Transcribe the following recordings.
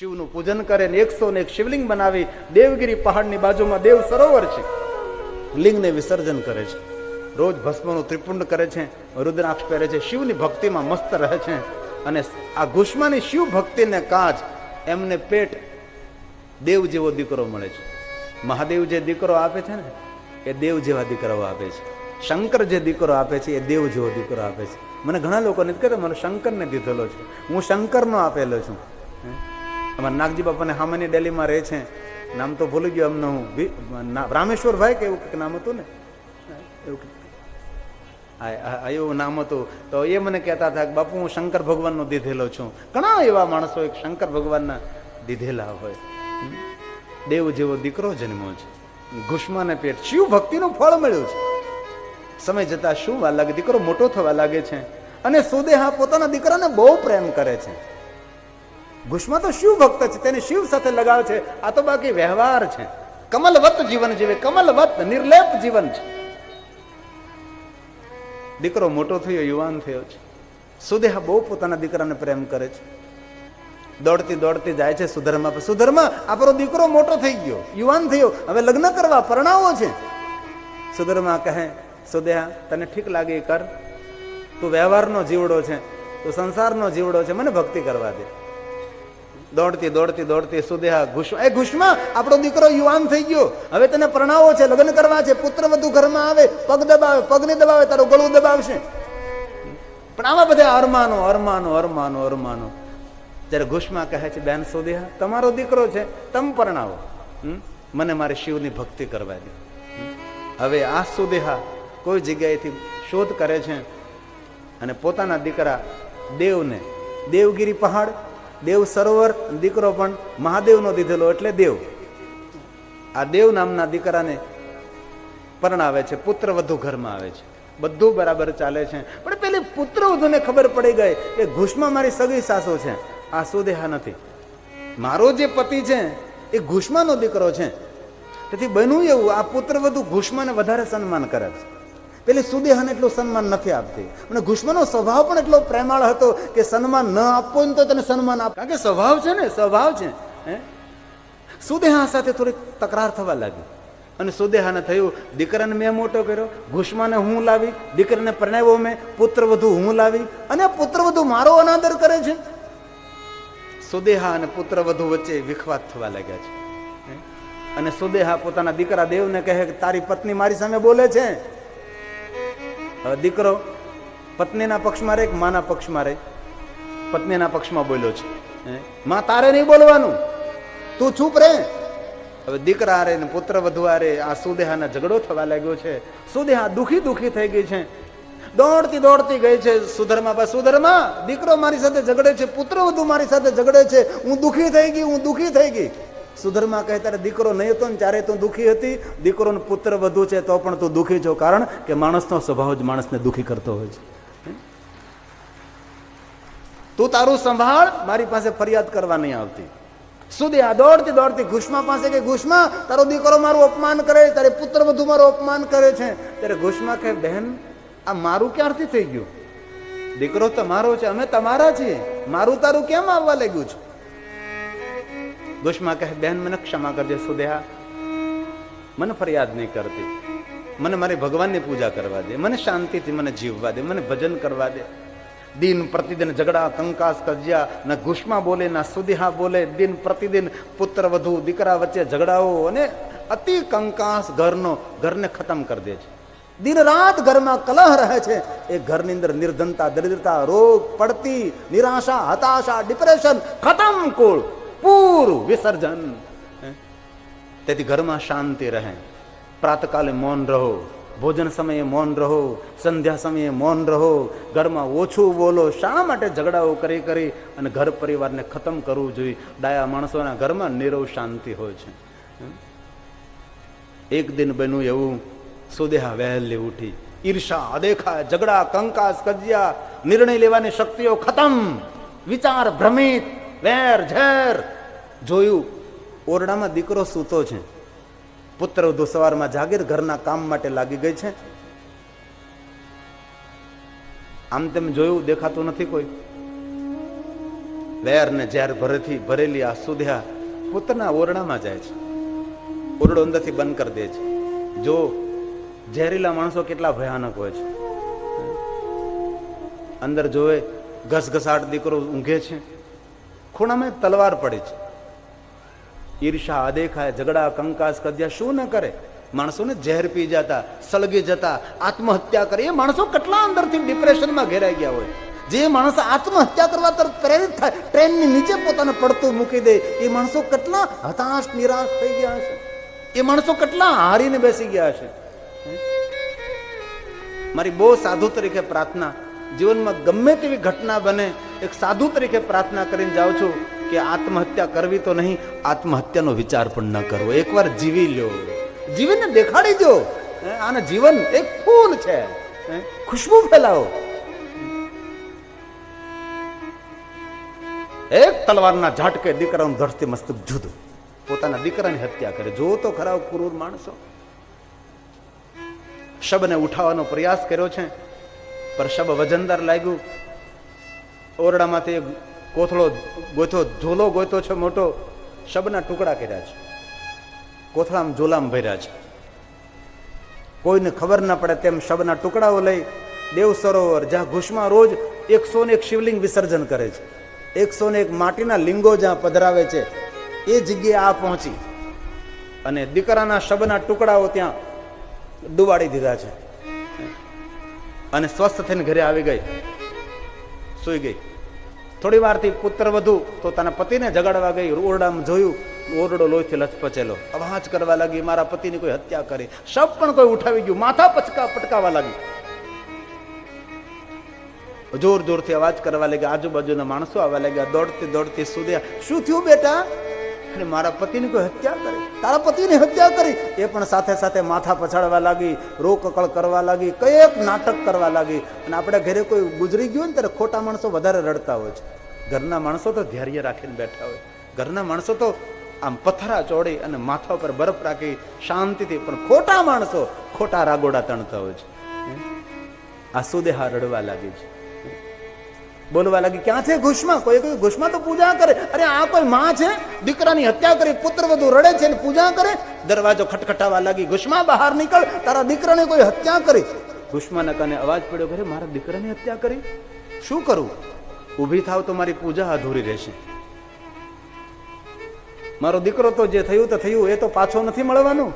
શિવનું પૂજન કરે ને 101 શિવલિંગ બનાવી દેવગીરી પહાડની બાજુમાં દેવ સરોવર છે, લિંગને વિસર્જન કરે છે. રોજ ભસ્મનું ત્રિપુંડ કરે છે, રુદ્રાક્ષ પહેરે છે, શિવની ભક્તિમાં મસ્ત રહે છે. અને આ ઘુષ્માની શિવ ભક્તિને કાજ એમને પેટ દેવ જેવો દીકરો મળે છે. મહાદેવ જે દીકરો આપે છે ને એ દેવ જેવા દીકરાઓ આપે છે. શંકર જે દીકરો આપે છે એ દેવ જેવો દીકરો આપે છે. મને ઘણા લોકો નથી કહેતા મને શંકરને દીધેલો છે, હું શંકરનો આપેલો છું. અમારા નાગજી બાપાને હામાની ડેલીમાં રહે છે, નામ તો ભૂલી ગયો અમને, હું રામેશ્વરભાઈ કે એવું કંઈક નામ હતું ને, એવું નામ હતું. તો એ મને કહેતા હતા કે બાપુ હું શંકર ભગવાનનો દીધેલો છું. ઘણા એવા માણસો શંકર ભગવાનના દીધેલા હોય. દેવ જેવો દીકરો જન્મ્યો છે, ઘુષ્માને પેટ શિવ ભક્તિનું ફળ મળ્યું છે. સમય જતા શું વા લાગે, દીકરો મોટો થવા લાગે છે. અને સુદેહા પોતાના દીકરાને બહુ પ્રેમ કરે છે. ઘુષ્મા તો શિવ ભક્ત છે, તેને શિવ સાથે લગાવ છે. આ તો બાકી વ્યવહાર છે. કમલવત જીવન જીવે, કમલવત નિર્લેપ જીવન છે. દીકરો મોટો થયો, યુવાન થયો છે. સુદેહા બહુ પોતાના દીકરાને પ્રેમ કરે છે. દોડતી દોડતી જાય છે સુધર્મા. સુધર્મા આપણો દીકરો મોટો થઈ ગયો, યુવાન થયો, હવે લગ્ન કરવા પરણાવો છે. સુધર્મા કહે સુદેહા તને ઠીક લાગે એ કર, તું વ્યવહારનો જીવડો છે, તું સંસારનો જીવડો છે, મને ભક્તિ કરવા દે. દોડતી દોડતી દોડતી સુદેહા ઘુષ્મા આપણો દીકરો યુવાન થઈ ગયો, હવે તને પરણાવો છે, લગ્ન કરવા છે, પુત્ર વધુ ઘરમાં આવે, પગ દબાવે, પગને દબાવે, તારું ગળું દબાવશે. પણ આવા બધા અરમાનો અરમાનો અરમાનો અરમાનો. જયારે ઘુષ્મા કહે છે બેન સુદેહા તમારો દીકરો છે, તમે પરણાવો, મને મારી શિવની ભક્તિ કરવા દે. હવે આ સુદેહા કોઈ જગ્યાએથી શોધ કરે છે અને પોતાના દીકરા દેવને દેવગીરી પહાડ, દેવ સરોવર, દીકરો પણ મહાદેવનો દીધેલો એટલે દેવ, આ દેવ નામના દીકરાને પરણાવે છે. પુત્ર વધુ ઘરમાં આવે છે, બધું બરાબર ચાલે છે. પણ પેલી પુત્ર વધુને ખબર પડી ગઈ કે ઘુષ્મા મારી સગી સાસુ છે, આ સુદેહા નથી. મારો જે પતિ છે એ ઘુષ્માનો દીકરો છે. તેથી બન્યું એવું આ પુત્ર વધુ ઘુષ્માને વધારે સન્માન કરે છે, પેલી સુદેહાને એટલું સન્માન નથી આપતી. અને ઘુષ્માનો સ્વભાવ પણ એટલો પ્રેમાળ હતો કે સન્માન ન આપવું ને તો તેને સન્માન આપ, કારણ કે સ્વભાવ છે ને, સ્વભાવ છે. સુદેહા સાથે થોડીક તકરાર થવા લાગી અને સુદેહાને થયું દીકરાને મેં મોટો કર્યો, ઘુષ્માને હું લાવી, દીકરાને પરણાવ્યો મેં, પુત્ર વધુ હું લાવી અને પુત્ર વધુ મારો અનાદર કરે છે. સુદેહા અને પુત્ર વધુ વચ્ચે વિખવાદ થવા લાગ્યા છે. અને સુદેહા પોતાના દીકરા દેવને કહે કે તારી પત્ની મારી સામે બોલે છે. દીકરો પત્નીના પક્ષમાં રહે, માના પક્ષમાં રહે. પત્નીના પક્ષમાં બોલ્યો છે, માં તારે નહીં બોલવાનું, તું ચૂપ રહે. હવે દીકરા આરે ને પુત્ર વધુ આરે આ સુદેહાના ઝઘડો થવા લાગ્યો છે. સુદેહા દુખી દુખી થઈ ગઈ છે, દોડતી દોડતી ગઈ છે સુધર્મા પાસે. સુધર્મા દીકરો મારી સાથે ઝઘડે છે, પુત્ર વધુ મારી સાથે ઝઘડે છે, હું દુખી થઈ ગઈ, હું દુખી થઈ ગઈ. સુધર્મા કહે તારે દીકરો નહીં હતો ને ત્યારે તું દુખી હતી, દીકરો ને પુત્ર વધુ છે તો પણ તું દુખી છો, કારણ કે માણસનો સ્વભાવ જ માણસને દુખી કરતો હોય છે. તું તારું સંભાળ, મારી પાસે ફરિયાદ કરવા નહીં આવતી. સુદેહા દોડતી દોડતી ઘુષ્મા પાસે કે ઘુષ્મા તારો દીકરો મારું અપમાન કરે, તારે પુત્ર વધુ મારું અપમાન કરે છે. ત્યારે ઘુષ્મા કહે બહેન આ મારું ક્યારથી થઈ ગયું, દીકરો તમારો છે, અમે તમારા છીએ, મારું તારું કેમ આવવા લાગ્યું છે. ઘુષ્મા કહે બહેન મને ક્ષમા કરજે સુદેહા, મને ફરિયાદ નહીં કરતી, મને મારી ભગવાનની પૂજા કરવા દે, મને શાંતિથી મને જીવવા દે, મને ભજન કરવા દે. દિન પ્રતિદિન ઝઘડા કંકાસ કજિયા, ના ઘુષ્મા બોલે ના સુદેહા બોલે. દિન પ્રતિદિન પુત્ર વધુ દીકરા વચ્ચે ઝઘડાઓ અને અતિ કંકાસ ઘરને ખતમ કરી દે છે. દિન રાત ઘરમાં કલહ રહે છે. એ ઘરની અંદર નિર્ધનતા, દરિદ્રતા, રોગ, પડતી, નિરાશા, હતાશા, ડિપ્રેશન, ખતમ કુળ, પૂરું વિસર્જન. તેથી ઘરમાં શાંતિ રહે. પ્રાતકાલે મૌન રહો, ભોજન સમયે મૌન રહો, સંધ્યા સમયે મૌન રહો, ઘરમાં ઓછું બોલો. શા માટે ઝઘડાઓ કરી કરી અને ઘર પરિવારને ખતમ કરવું જોઈએ? ડાયા માણસોના ઘરમાં નીરવ શાંતિ હોય છે. એક દિન બન્યું એવું, સુદેહા વહેલી ઉઠી, ઈર્ષા, અદેખા, ઝઘડા, કંકાસ, કજિયા, નિર્ણય લેવાની શક્તિઓ ખતમ, વિચાર ભ્રમિત, વેર ઝેર. જોયું ઓરડામાં દીકરો સૂતો છે, પુત્ર વધુ સવારમાં જાગીર ઘરના કામ માટે લાગી ગઈ છે. આમ તેમ જોયું, દેખાતું નથી કોઈ. વેર ને ઝેર ભરેલી આ સુધ્યા પુત્રના ઓરડામાં જાય છે. ઓરડો અંદરથી બંધ કરી દે છે. જો ઝેરીલા માણસો કેટલા ભયાનક હોય છે. અંદર જોવે ઘસઘસાટ દીકરો ઊંઘે છે, ખૂણામાં તલવાર પડી છે. ઈર્ષા, અદેખાય, ઝઘડા, કંકાસ, કજિયા શું ન કરે. માણસોને ઝેર પી જતા, સળગી જતા, આત્મહત્યા કરે. એ માણસો કેટલા અંદરથી ડિપ્રેશનમાં ઘેરાઈ ગયા હોય. જે માણસ આત્મહત્યા કરવા તરફ પ્રેરિત થાય, ટ્રેનની નીચે પોતાને પડતું મૂકી દે, એ માણસો કેટલા હતાશ, નિરાશ થઈ ગયા હશે. એ માણસો કેટલા હારીને બેસી ગયા હશે. મારી બહુ સાધુ તરીકે પ્રાર્થના, જીવનમાં ગમે તેવી ઘટના બને, એક સાધુ તરીકે પ્રાર્થના કરીને જાઉં છું કે આત્મહત્યા કરવી તો નહીં, આત્મહત્યાનો વિચાર પણ ન કરવો. એકવાર જીવી લો, જીવનને દેખાડી દો. આને જીવન એક ફૂલ છે, ખુશ્બુ ફેલાવો. એક તલવારના ઝાટકે દીકરાનું ધરતી મસ્તક જુદું, પોતાના દીકરાની હત્યા કરે. જો તો ખરા ક્રૂર માણસો. શબને ઉઠાવવાનો પ્રયાસ કર્યો છે, પર શબ વજનદાર લાગ્યું. ઓરડામાંથી કોથળો ગોથો, ઝોલો ગોતો છે મોટો, શબના ટુકડા કર્યા છે, કોથળામાં ઝોલામાં ભર્યા છે. કોઈને ખબર ના પડે તેમ શબના ટુકડાઓ લઈ દેવ સરોવર, જ્યાં ઘુસમાં રોજ 101 શિવલિંગ વિસર્જન કરે છે, 101 માટીના લિંગો જ્યાં પધરાવે છે, એ જગ્યાએ આ પહોંચી અને દીકરાના શબના ટુકડાઓ ત્યાં ડુબાડી દીધા છે. અને સ્વસ્થ થઈને ઘરે આવી ગઈ, સુઈ ગઈ. થોડી વારથી પુત્ર વધુ પોતાના પતિને જગાડવા ગઈ. ઓરડામાં જોયું, ઓરડો લોહીથી લથપચેલો, અવાજ કરવા લાગી, મારા પતિની કોઈ હત્યા કરી. શબ પણ કોઈ ઉઠાવી ગયું, માથા પટકાવા લાગી, જોર જોરથી અવાજ કરવા લાગ્યા. આજુબાજુના માણસો આવવા લાગ્યા, દોડતી દોડતી સુધ્યા. શું થયું બેટા? અને મારા પતિની કોઈ હત્યા કરી. તારા પતિની હત્યા કરી? એ પણ સાથે સાથે માથા પછાડવા લાગી, રોકકળ કરવા લાગી, કઈક નાટક કરવા લાગી. અને આપણે ઘરે કોઈ ગુજરી ગયું ને ત્યારે ખોટા માણસો વધારે રડતા હોય છે. ઘરના માણસો તો ધૈર્ય રાખીને બેઠા હોય. ઘરના માણસો તો આમ પથ્થરા ચોડી અને માથા ઉપર બરફ રાખી શાંતિથી, પણ ખોટા માણસો ખોટા રાગોડા તણતા હોય છે. આ સુદેહા રડવા લાગી છે, બોલવા લાગી, ક્યાં છે ઘુસમાં? કોઈ ઘુસમાં તો પૂજા કરે. અરે આ કોઈ માં છે? દીકરાની હત્યા કરી, પુત્ર વધુ રડે છે ને પૂજા કરે. દરવાજો ખટખટાવા લાગી, ઘુસમાં બહાર નીકળ, તારા દીકરાને કોઈ હત્યા કરી. ઘુસમાના કાને અવાજ પડ્યો, ઘરે મારા દીકરાની હત્યા કરી? શું કરું? ઊભી થાવ તો મારી પૂજા અધૂરી રહેશે. મારો દીકરો તો જે થયું તો થયું, એ તો પાછો નથી મળવાનું,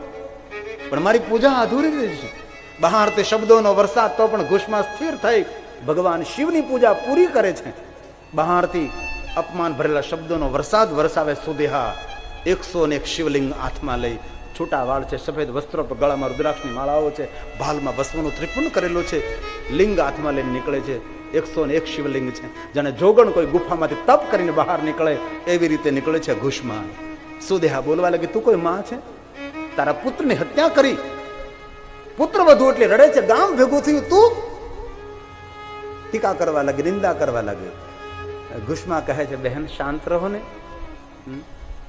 પણ મારી પૂજા અધૂરી રહેશે. બહાર તે શબ્દોનો વરસાદ તો પણ ઘુસમાં સ્થિર થઈ ભગવાન શિવની પૂજા પૂરી કરે છે. બહારથી અપમાન ભરેલા શબ્દોનો વરસાદ વરસાવે સુદેહા. 101 શિવલિંગ હાથમાં લઈ, છૂટા વાળ છે, સફેદ વસ્ત્રો પર, ગળામાં રુદ્રાક્ષની માળાઓ છે, ભાલમાં ભસ્મનું ત્રિપુંડ કરેલું છે, લિંગ હાથમાં લઈને નીકળે છે. 101 શિવલિંગ છે, જાણે જોગણ કોઈ ગુફામાંથી તપ કરીને બહાર નીકળે એવી રીતે નીકળે છે ઘુસમાં. સુદેહા બોલવા લાગી, તું કોઈ માં છે? તારા પુત્રની હત્યા કરી, પુત્ર વધુ એટલે રડે છે, ગામ ભેગું થયું, તું? ટીકા કરવા લાગી, નિંદા કરવા લાગી. ઘુસમાં કહે છે, બહેન શાંત રહો ને,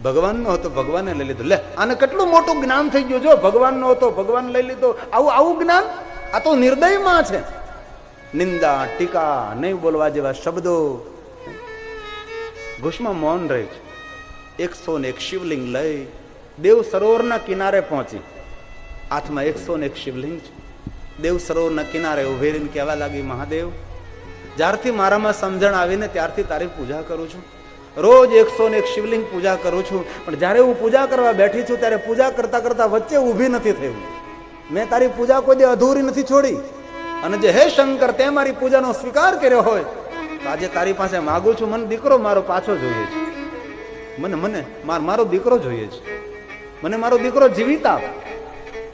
ભગવાન નો હતો ભગવાને લઈ લીધો. લે, આને કેટલું મોટું જ્ઞાન થઈ ગયું. જો ભગવાન નો હતો ભગવાન લઈ લીધો, આવું જ્ઞાન? આ તો નિર્દયમાં છે. નિંદા, ટીકા, નહીં બોલવા જેવા શબ્દો. ઘુસમાં મૌન રહે છે. 101 શિવલિંગ લઈ દેવ સરોવરના કિનારે પહોંચી. હાથમાં 101 શિવલિંગ છે. દેવ સરોવરના કિનારે ઉભી રહીને કહેવા લાગી, મહાદેવ, જ્યારથી મારામાં સમજણ આવીને ત્યારથી તારી પૂજા કરું છું. રોજ 101 શિવલિંગ પૂજા કરું છું, પણ જ્યારે હું પૂજા કરવા બેઠી છું ત્યારે પૂજા કરતા કરતા વચ્ચે ઊભી નથી થયું. મેં તારી પૂજા કોઈ દે અધૂરી નથી છોડી. અને જે હે શંકર, તે મારી પૂજાનો સ્વીકાર કર્યો હોય તો આજે તારી પાસે માગું છું, મને દીકરો મારો પાછો જોઈએ છે. મને મારો દીકરો જોઈએ છે. મને મારો દીકરો જીવિત આપ.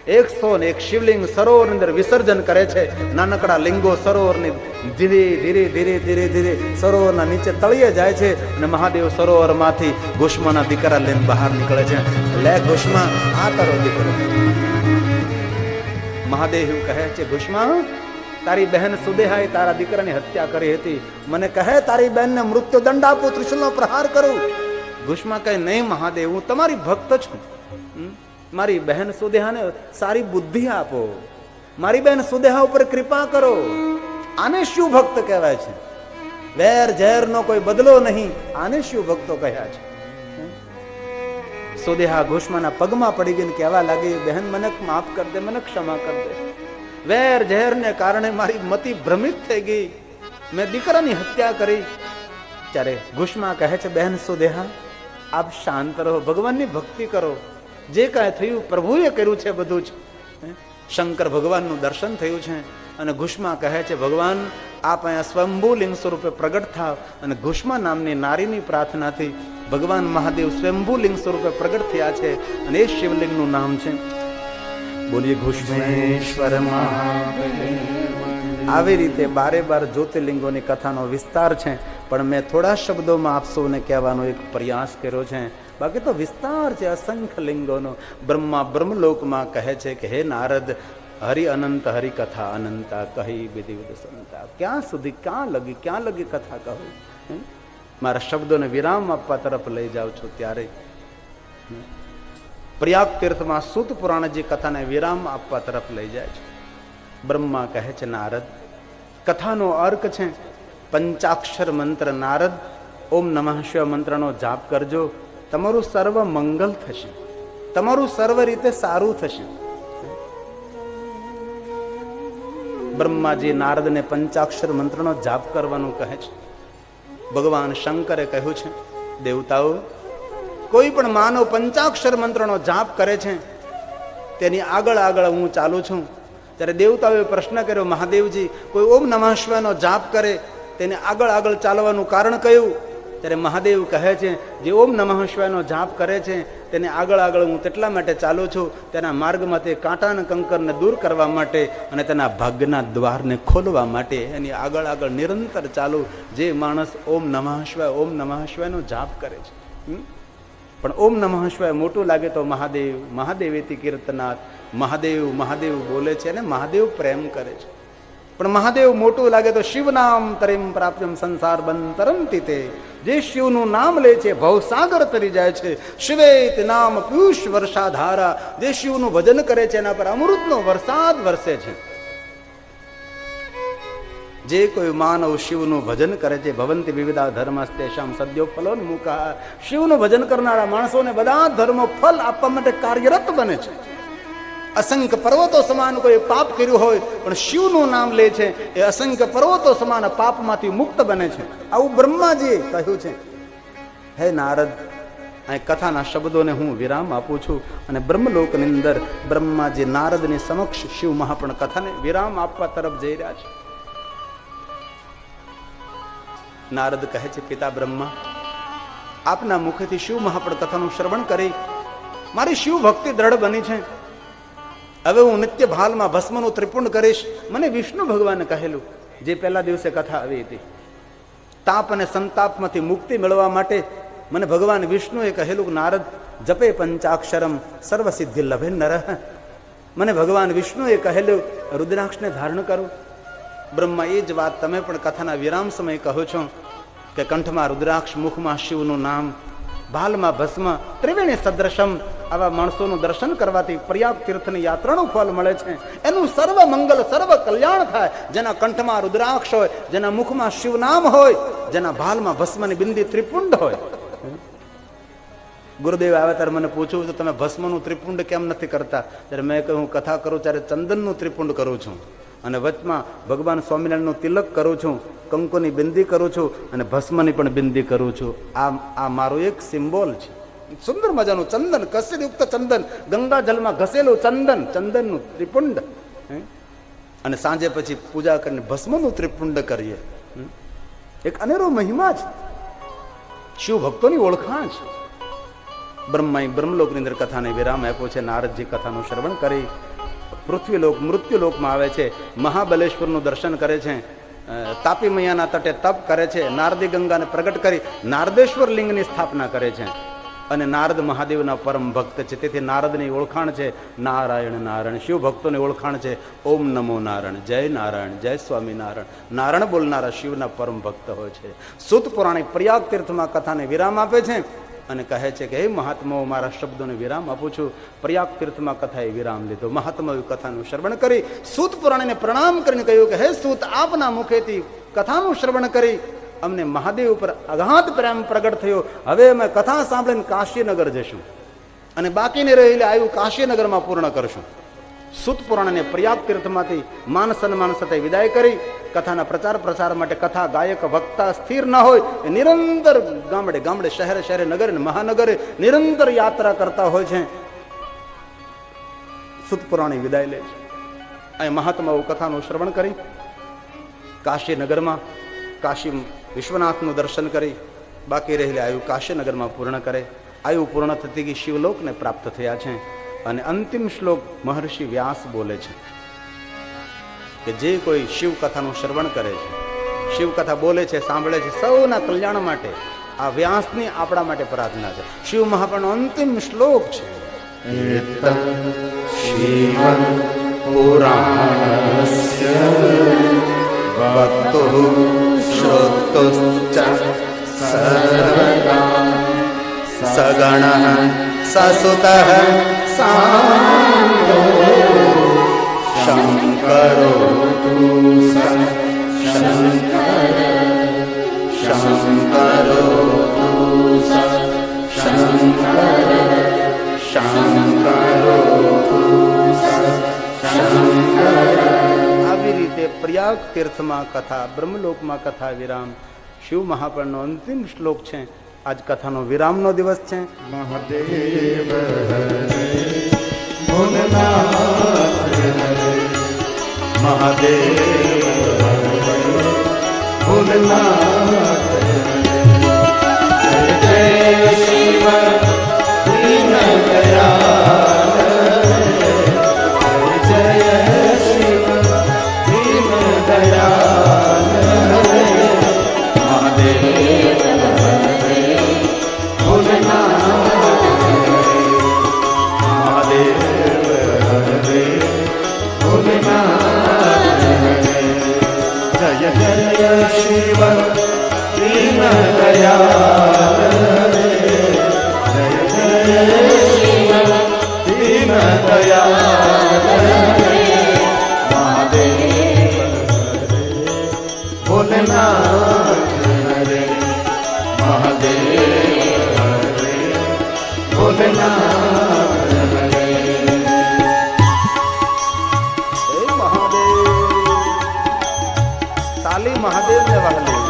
101 શિવલિંગ સરોવર અંદર વિસર્જન કરે છે. નાનકડા લિંગો સરોવરની ધીરે ધીરે ધીરે ધીરે ધીરે સરોવરના નીચે તળિયે જાય છે અને મહાદેવ સરોવરમાંથી ઘુસમાના દીકરા લઈને બહાર નીકળે છે. લે ઘુસમા, આ તારો દીકરો. મહાદેવ કહે છે, ઘુસમા, તારી બહેન સુદેહાએ તારા દીકરાની હત્યા કરી હતી. મને કહે તારી બહેનને મૃત્યુ દંડ આપું, ત્રિશુલનો પ્રહાર કરું. ઘુસમા કહે, નહીં મહાદેવ, હું તમારી ભક્ત છું. મારી બહેન સુદેહાને સારી બુદ્ધિ આપો, મારી બહેન સુદેહા ઉપર કૃપા કરો. આને શું ભક્ત કહેવાય છે? વેર ઝેરનો કોઈ બદલો નહીં, આને શિવ ભક્તો કહ્યા છે. સુદેહા ઘોષમાના પગમાં પડી ગઈને કહેવા લાગી, બહેન મને માફ કર દે, મને ક્ષમા કર દે. વેર ઝેરને કારણે મારી મતિ ભ્રમિત થઈ ગઈ, મેં દીકરાની હત્યા કરી. ત્યારે ઘુષ્મા કહે છે, બહેન સુદેહા આપ શાંત રહો, ભગવાનની ભક્તિ કરો. જે કાંઈ થયું પ્રભુએ કર્યું છે બધું જ. શંકર ભગવાનનું દર્શન થયું છે અને ઘુષ્મા કહે છે, ભગવાન આપ અહીંયા સ્વયંભૂલિંગ સ્વરૂપે પ્રગટ થાવ. અને ઘુષ્મા નામની નારીની પ્રાર્થનાથી ભગવાન મહાદેવ સ્વયંભૂલિંગ સ્વરૂપે પ્રગટ થયા છે અને એ શિવલિંગનું નામ છે. બોલીએ ઘુષ્મેશ્વર મહાદેવ. આવી રીતે બારે બાર જ્યોતિર્લિંગોની કથાનો વિસ્તાર છે, પણ મેં થોડા શબ્દોમાં આપ સૌને કહેવાનો એક પ્રયાસ કર્યો છે. બાકી તો વિસ્તાર છે અસંખ્ય લિંગોનો. બ્રહ્મા બ્રહ્મલોકમાં કહે છે કે હે નારદ, હરિ અનંત હરિ કથા અનંતા કહી વિધિવિધ સંતા. ક્યાં સુધી ક્યાં લગી કથા કહું? મારા શબ્દોને વિરામ આપવા તરફ લઈ જાઉં છું. ત્યારે પ્રયાગ તીર્થમાં સૂત પુરાણ જે કથાને વિરામ આપવા તરફ લઈ જાય છે. બ્રહ્મા કહે છે, નારદ કથાનો અર્ક છે પંચાક્ષર મંત્ર. નારદ ઓમ નમઃ શિવાય મંત્રનો જાપ કરજો, તમારું સર્વ મંગલ થશે, તમારું સર્વ રીતે સારું થશે. બ્રહ્માજી નારદને પંચાક્ષર મંત્રનો જાપ કરવાનું કહે છે. ભગવાન શંકરે કહ્યું છે, દેવતાઓ કોઈ પણ માનવ પંચાક્ષર મંત્રનો જાપ કરે છે તેની આગળ આગળ હું ચાલુ છું. ત્યારે દેવતાઓએ પ્રશ્ન કર્યો, મહાદેવજી કોઈ ઓમ નમઃ શિવાયનો જાપ કરે તેને આગળ આગળ ચાલવાનું કારણ કયું? ત્યારે મહાદેવ કહે છે, જે ઓમ નમઃ શિવાયનો જાપ કરે છે તેને આગળ આગળ હું તેટલા માટે ચાલું છું, તેના માર્ગમાં તે કાંટા કંકરને દૂર કરવા માટે અને તેના ભાગ્યના દ્વારને ખોલવા માટે એની આગળ આગળ નિરંતર ચાલુ. જે માણસ ઓમ નમઃ શિવાયનો જાપ કરે છે. પણ ઓમ નમઃ શિવાય મોટું લાગે તો મહાદેવ મહાદેવેતિ કીર્તનાથ, મહાદેવ મહાદેવ બોલે છે અને મહાદેવ પ્રેમ કરે છે. પણ મહાદેવ મોટું લાગે તો શિવ નામ તરીમ પ્રાપ્યમ સંસાર બંતરંતી. તે જે શિવનું નામ લે છે ભવસાગર તરી જાય છે. શિવેત નામ પિયુષ વર્ષાધારા. જે શિવનું ભજન કરે છે એના પર અમૃતનો વરસાદ વરસે છે. જે કોઈ માનવ શિવનું ભજન કરે છે ભવંતી વિવિધા ધર્મસ્તેષામ સદ્યો ફલોન્મુખા. શિવનું ભજન કરનારા માણસોને બધા ધર્મો ફલ આપવા માટે કાર્યરત બને છે. અસંખ્ય પર્વતો સમાન કોઈ પાપ કર્યું હોય પણ શિવનું નામ લે છે એ અસંખ્ય પર્વતો સમાન પાપમાંથી મુક્ત બને છે. આવું બ્રહ્માજીએ કહ્યું છે. હે નારદ, આ કથાના શબ્દોને હું વિરામ આપું છું અને બ્રહ્મલોકની અંદર બ્રહ્માજી નારદની સમક્ષ શિવ મહાપણ કથાને વિરામ આપવા તરફ જઈ રહ્યા છે. નારદ કહે છે, પિતા બ્રહ્મા, આપના મુખેથી શિવ મહાપણ કથાનું શ્રવણ કરી મારી શિવ ભક્તિ દ્રઢ બની છે. હવે હું નિત્ય ભાલમાં ભસ્મનું ત્રિપુંડ કરીશ. મને વિષ્ણુ ભગવાને કહેલું, જે પહેલા દિવસે કથા આવી હતી, તાપ અને સંતાપમાંથી મુક્તિ મેળવવા માટે મને ભગવાન વિષ્ણુએ કહેલું કે નારદ જપે પંચાક્ષરમ સર્વ સિદ્ધિ લભે નરહ. મને ભગવાન વિષ્ણુએ કહેલું રુદ્રાક્ષને ધારણ કરું. બ્રહ્મા એ જ વાત તમે પણ કથાના વિરામ સમયે કહો છો કે કંઠમાં રુદ્રાક્ષ, મુખમાં શિવનું નામ, ભાલમાં ભસ્મ, ત્રિવેણી સદ્રશમ. આવા માણસોનું દર્શન કરવાથી પ્રયાગ તીર્થની યાત્રાનું ફળ મળે છે. એનું સર્વ મંગલ સર્વ કલ્યાણ થાય. જેના કંઠમાં રુદ્રાક્ષ હોય, જેના મુખમાં શિવનામ હોય, જેના ભાલમાં ભસ્મની બિંદી ત્રિપુંડ હોય. ગુરુદેવ આવે ત્યારે મને પૂછ્યું તો તમે ભસ્મનું ત્રિપુંડ કેમ નથી કરતા? ત્યારે મેં કહ્યું, કથા કરું ત્યારે ચંદનનું ત્રિપુંડ કરું છું અને વચમાં ભગવાન સ્વામિનારાયણનું તિલક કરું છું, કંકુની બિંદી કરું છું અને ભસ્મની પણ બિંદી કરું છું. આ મારો એક સિમ્બોલ છે. સુંદર મજાનું ચંદન, કસયુક્ત ચંદન, ગંગા જલમાં ઘસેલું ચંદન, ચંદનનું ત્રિપુંડ. અને સાંજે પછી પૂજા કરીને ભસ્મનું ત્રિપુંડ કરીએ. એક અનેરો મહિમા છે, શિવ ભક્તોની ઓળખાણ છે. બ્રહ્માએ બ્રહ્મલોકની અંદર કથાને વિરામ આપ્યો છે. નારદજી કથાનું શ્રવણ કરી પૃથ્વીલોક મૃત્યુલોકમાં આવે છે. મહાબલેશ્વરનું દર્શન કરે છે. તાપી મૈયાના તટે તપ કરે છે. નારદી ગંગાને પ્રગટ કરી નારદેશ્વર લિંગની સ્થાપના કરે છે. અને નારદ મહાદેવના પરમ ભક્ત છે. તેથી નારદની ઓળખાણ છે નારાયણ નારાયણ. શિવ ભક્તોની ઓળખાણ છે ઓમ નમો નારાયણ, જય નારાયણ, જય સ્વામિનારાયણ. નારાયણ બોલનારા શિવના પરમ ભક્ત હોય છે. સૂત પુરાણી પ્રયાગ તીર્થમાં કથાને વિરામ આપે છે અને કહે છે કે હે મહાત્માઓ, મારા શબ્દોને વિરામ આપું છું. પ્રયાગ તીર્થમાં કથાએ વિરામ લીધો. મહાત્માઓએ કથાનું શ્રવણ કરી સૂત પુરાણીને પ્રણામ કરીને કહ્યું કે હે સૂત, આપના મુખેથી કથાનું શ્રવણ કરી અમને મહાદેવ ઉપર અગાધ પ્રેમ પ્રગટ થયો. હવે અમે કથા સાંભળીને કાશીનગર જશું અને બાકીની રહેલી આયુ કાશીનગરમાં પૂર્ણ કરશું. સુત પુરાણને પ્રયાગ તીર્થમાંથી માન સન્માન સાથે વિદાય કરી કથાના પ્રચાર પ્રસાર માટે કથા ગાયક વક્તા સ્થિર ન હોય એ નિરંતર ગામડે ગામડે શહેરે શહેરે નગરે મહાનગરે નિરંતર યાત્રા કરતા હોય છે. સુત પુરાણી વિદાય લે છે. અહીં મહાત્માઓ કથાનું શ્રવણ કરી કાશીનગરમાં કાશી વિશ્વનાથનું દર્શન કરી બાકી રહેલી આયુ કાશીનગરમાં પૂર્ણ કરે. આયુ પૂર્ણ થતી ગઈ શિવલોકને પ્રાપ્ત થયા છે. અને અંતિમ શ્લોક મહર્ષિ વ્યાસ બોલે છે કે જે કોઈ શિવ કથાનું શ્રવણ કરે છે, શિવ કથા બોલે છે, સાંભળે છે, સૌના કલ્યાણ માટે આ વ્યાસની આપણા માટે પ્રાર્થના છે. શિવ મહાપ્રભુનો અંતિમ શ્લોક છે. શિવ પુરાણસ્ય વક્તુઃ શ્રોતુશ્ચ સર્વદા સગણઃ સસુતઃ સાંગો શંકરો આવી રીતે પ્રયાગ તીર્થમાં કથા, બ્રહ્મલોકમાં કથા વિરામ. શિવ મહાપ્રભુનો અંતિમ શ્લોક છે. આજ કથાનો વિરામનો દિવસ છે. મહાદેવ તાલી મહાદેવ ને વહાલી.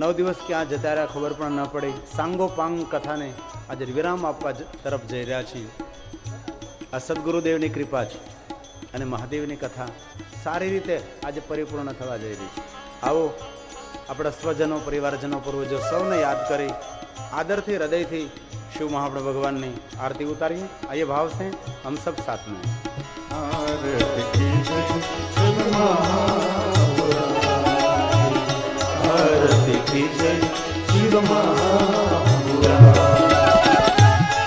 9 દિવસ ક્યાં જતા રહ્યા ખબર પણ ન પડી. સાંગો પાંગ કથાને આજે વિરામ આપવા તરફ જઈ રહ્યા છીએ. આ સદગુરુદેવની કૃપા છે અને મહાદેવની કથા સારી રીતે આજે પરિપૂર્ણ થવા જઈ રહી છે. આવો આપણા સ્વજનો, પરિવારજનો, પૂર્વજો સૌને યાદ કરી આદરથી, હૃદયથી शिव महाप्रभु भगवान ने आरती उतारी. आइए भाव से हम सब साथ में आरती की जय शिव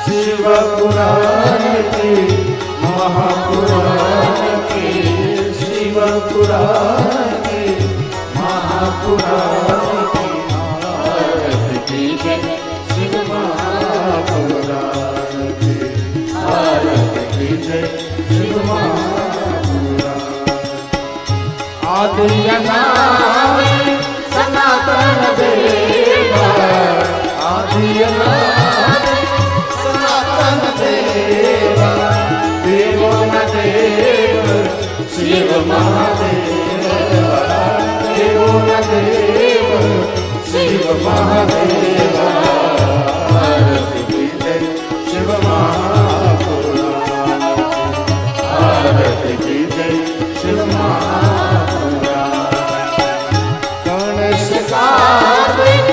शिवपुराण की महापुराण की शिवपुराण की महापुराण की आरती की जय शिव महापुराण की आरती की जय शिव महापुराण. आदि अनादि सनातन देवा आदि अनादि सनातन देवा देवो न देव शिव महादेवा देवो न देव शिव महादेवा. आरती की जय शिव महापुराण आरती की जय शिव महापुराण. गणेश कार्तिक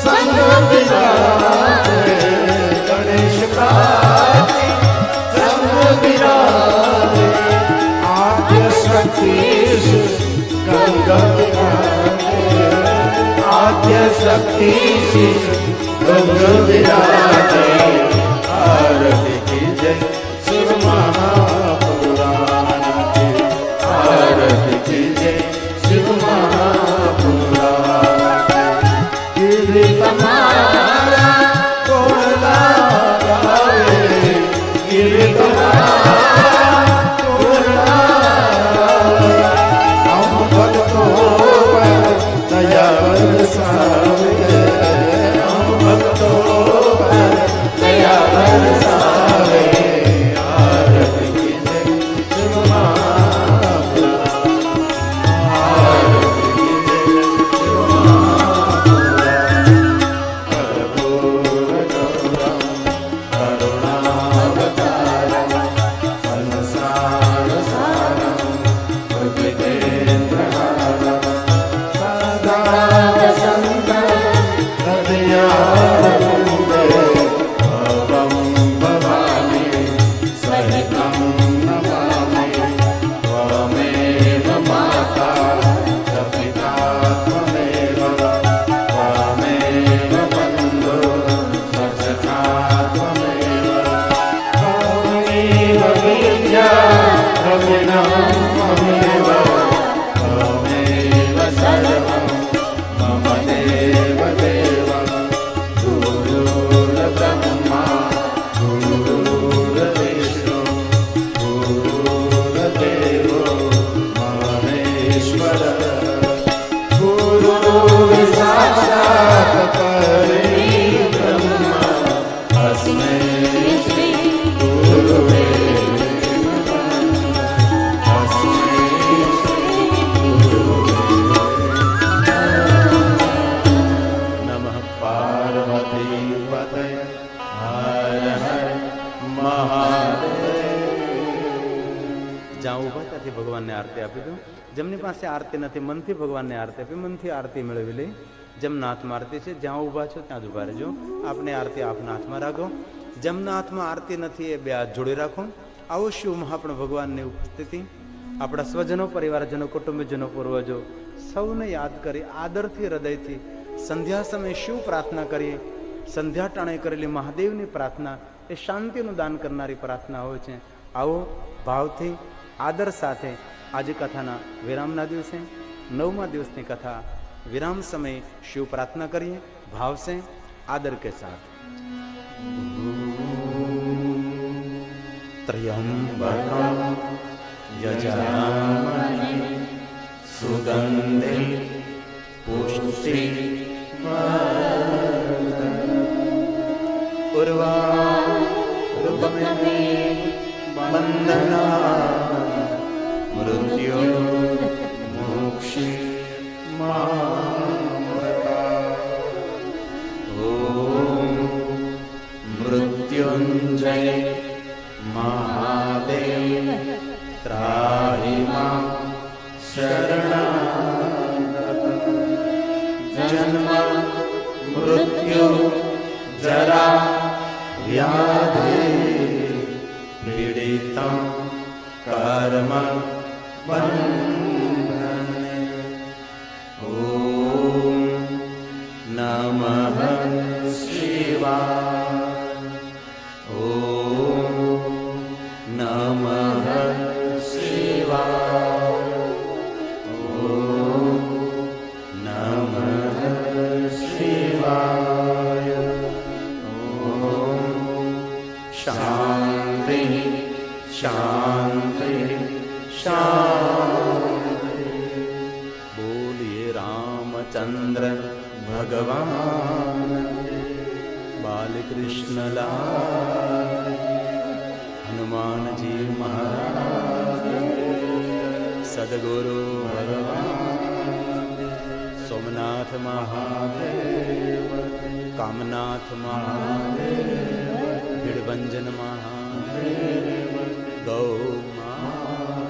संग विराजे गणेश कार्तिक संग विराजे आद्य शक्ति गंगा विराजे आद्य शक्ति गंगा विराजे. आरती की जय शिव महापुराण की आरती की जय शिव महापुराण. गिरि तुम्हारा कोला गावे गिरि तुम्हारा कोला हम भक्तों पर दया बरसावे हम भक्तों पर दया बरसावे. आरती की जय शिव महापुराण आरती की जय शिव महापुराण. कर्पूर गौरम करुणावतारम संसार सारम भुजगेन्द्रहारम सदा वसन्तं हृदयारविन्दे भवं भवामि सहितं नमामि. त्वमेव माता च पिता त्वमेव त्वमेव बन्धुः सखा त्वमेव त्वमेव विद्या द्रविणं त्वमेव त्वमेव सर्वं मम देव देव. गुरुर्ब्रह्मा गुरुर्विष्णु गुरुर्देवो महेश्वर गुरुर्साक्षात् परब्रह्म तस्मै श्री गुरुवे नमः तस्मै श्री गुरुवे नमः. पार्वती पतये हर हर महादेव. જ્યાં ઊભા ત્યાંથી ભગવાનને આરતી આપી દો. જેમની પાસે આરતી નથી મનથી ભગવાનને આરતી આપી મનથી આરતી મેળવી લે. જેમના હાથમાં આરતી છે જ્યાં ઊભા છો ત્યાં જ ઊભા રહેજો. આપને આરતી આપના હાથમાં રાખો. જેમના હાથમાં આરતી નથી એ બે હાથ જોડી રાખો. આવો શિવ મહાપ્રભુ ભગવાનની ઉપસ્થિતિ આપણા સ્વજનો, પરિવારજનો, કુટુંબીજનો, પૂર્વજો સૌને યાદ કરી આદરથી, હૃદયથી સંધ્યા સમયે શિવ પ્રાર્થના કરીએ. સંધ્યા ટાણે કરેલી મહાદેવની પ્રાર્થના એ શાંતિનું દાન કરનારી પ્રાર્થના હોય છે. આવો ભાવથી, આદર સાથે આજે કથાના વિરામના દિવસે 9મા દિવસની કથા વિરામ સમયે શિવ પ્રાર્થના કરીએ ભાવ से आदर के साथ. त्र्यंबकं यजामहे सुगन्धि पुष्टिवर्धनम् उर्वारुकमेव वन्दनात् मृत्योर्मोक्षमामृतात्. જન્મ મૃત્યુ જરા વ્યાધિ પીડિતં કર્મ બંધને. ઓમ નમઃ શિવાય. ઓમ નમઃ શિવાય. ઓમ નમઃ શિવાય. ઓમ શાંતિ શાંતિ શાંતિ. બોલીએ રામચંદ્ર ભગવાન બાલકૃષ્ણ લાલ, હનુમાનજી મહારાજ, સદગુરુ ભગવાન, સોમનાથ મહાદેવ, કામનાથ મહાદેવ, ભીડભંજન મહાદેવ, ગૌ માતા,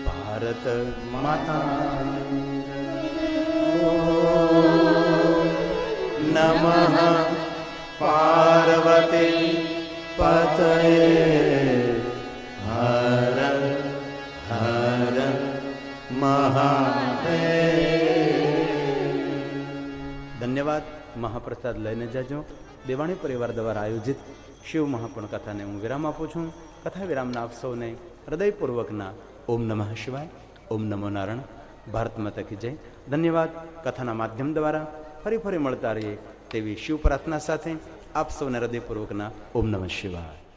ભારત માતા. નમઃ પાર્વતી પતયે હર હર મહાદેવ. ધન્યવાદ. મહાપ્રસાદ લઈને જજો. દેવાણી પરિવાર દ્વારા આયોજિત શિવ મહાપૂર્ણ કથાને હું વિરામ આપું છું. કથા વિરામના આપ સૌને હૃદયપૂર્વકના ઓમ નમઃ શિવાય, ઓમ નમો નારાયણ. ભારત માતા કી જય. ધન્યવાદ. કથાના માધ્યમ દ્વારા ફરી મળતા રહીએ તેવી શિવ પ્રાર્થના સાથે આપ સૌને હૃદયપૂર્વકના ઓમ નમઃ શિવાય.